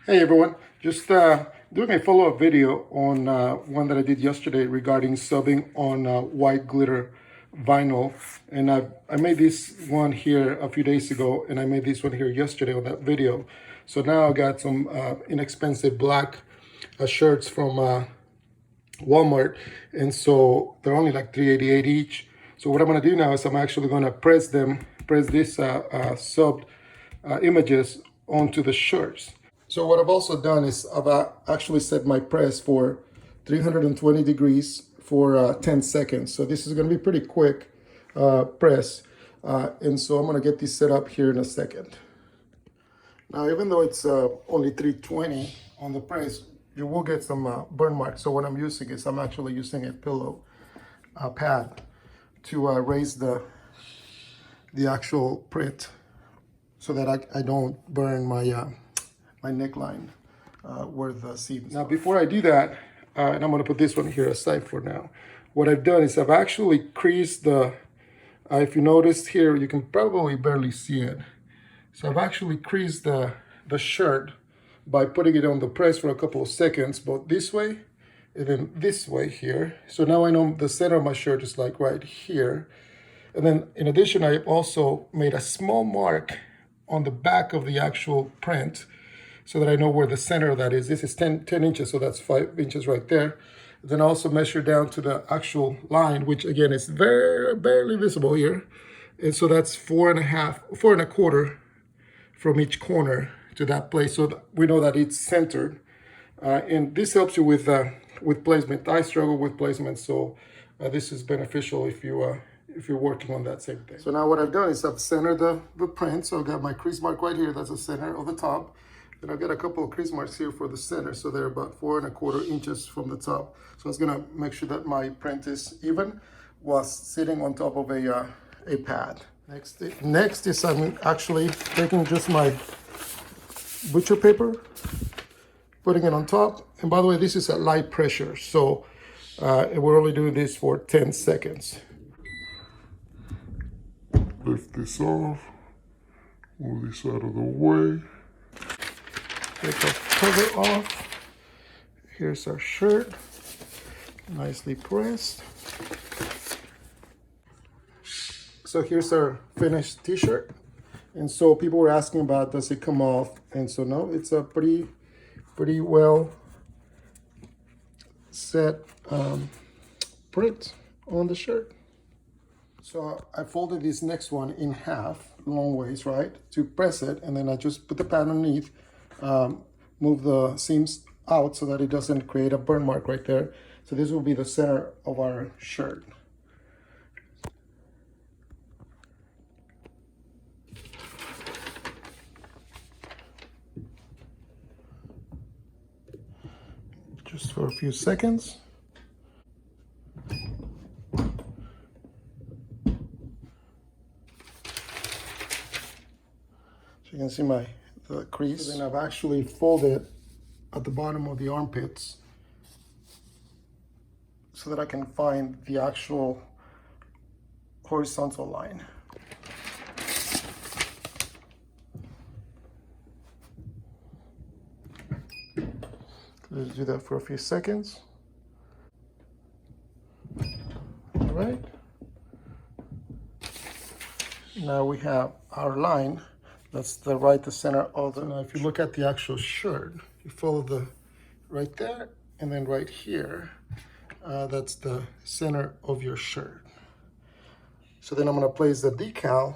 Hey everyone, just doing a follow-up video on one that I did yesterday regarding subbing on white glitter vinyl. And I made this one here a few days ago, and I made this one here yesterday on that video. So now I got some inexpensive black shirts from Walmart, and so they're only like $3.88 each. So what I'm gonna do now is I'm actually gonna press this subbed images onto the shirts. So what I've also done is I've actually set my press for 320 degrees for 10 seconds. So this is going to be pretty quick press. And so I'm going to get this set up here in a second. Now, even though it's only 320 on the press, you will get some burn marks. So what I'm using is I'm actually using a pillow pad to raise the actual print so that I don't burn my my neckline where the seams. Now, before I do that, and I'm going to put this one here aside for now, what I've done is I've actually creased the, if you noticed here, you can probably barely see it. So I've actually creased the shirt by putting it on the press for a couple of seconds, both this way and then this way here. So now I know the center of my shirt is like right here. And then in addition, I also made a small mark on the back of the actual print so that I know where the center of that is. This is 10 inches, so that's 5 inches right there. Then I also measure down to the actual line, which again is very barely visible here. And so that's 4.25 from each corner to that place. So we know that it's centered. And this helps you with placement. I struggle with placement, so this is beneficial if you're working on that same thing. So now what I've done is I've centered the print. So I've got my crease mark right here. That's the center of the top. Then I've got a couple of crease marks here for the center. So they're about 4.25 inches from the top. So I was gonna make sure that my print is even while sitting on top of a pad. Next is I'm actually taking just my butcher paper, putting it on top. And by the way, this is at light pressure. So we're only doing this for 10 seconds. Lift this off, move this out of the way. Take the cover off. Here's our shirt, nicely pressed. So here's our finished t-shirt. And so people were asking about, does it come off? And so no, it's a pretty well set print on the shirt. So I folded this next one in half, long ways, right, to press it, and then I just put the pad underneath, move the seams out so that it doesn't create a burn mark right there. So this will be the center of our shirt. Just for a few seconds. You can see the crease. And then I've actually folded at the bottom of the armpits so that I can find the actual horizontal line. Let's do that for a few seconds. All right. Now we have our line. That's the center of the. Now, if you look at the actual shirt, you follow the right there and then right here. That's the center of your shirt. So then I'm going to place the decal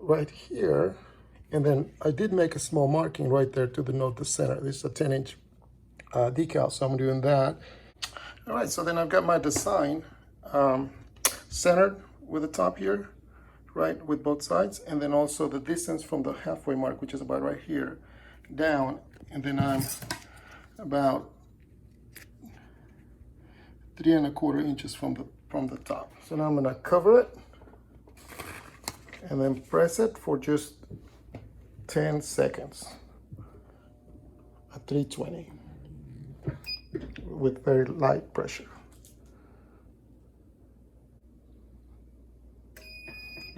right here, and then I did make a small marking right there to denote the center. This is a 10-inch decal, so I'm doing that. All right, so then I've got my design centered with the top here, right, with both sides, and then also the distance from the halfway mark, which is about right here, down, and then I'm about 3.25 inches from the top. So now I'm gonna cover it and then press it for just 10 seconds at 320 with very light pressure.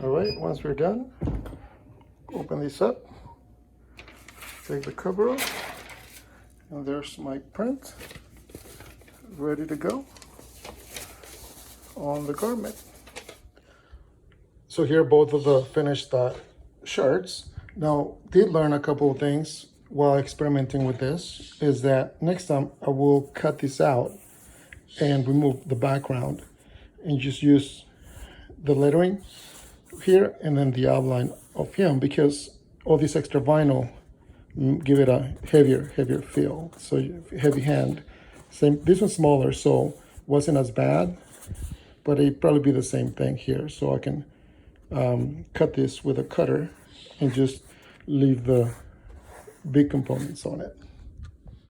All right, once we're done, open this up Take the cover off, and there's my print ready to go on the garment. So here are both of the finished shirts. Now, did learn a couple of things while experimenting with this, is that next time I will cut this out and remove the background and just use the lettering here and then the outline of him, because all this extra vinyl give it a heavier feel. So heavy hand. Same, this one's smaller, so wasn't as bad, but it'd probably be the same thing here. So I can cut this with a cutter and just leave the big components on it.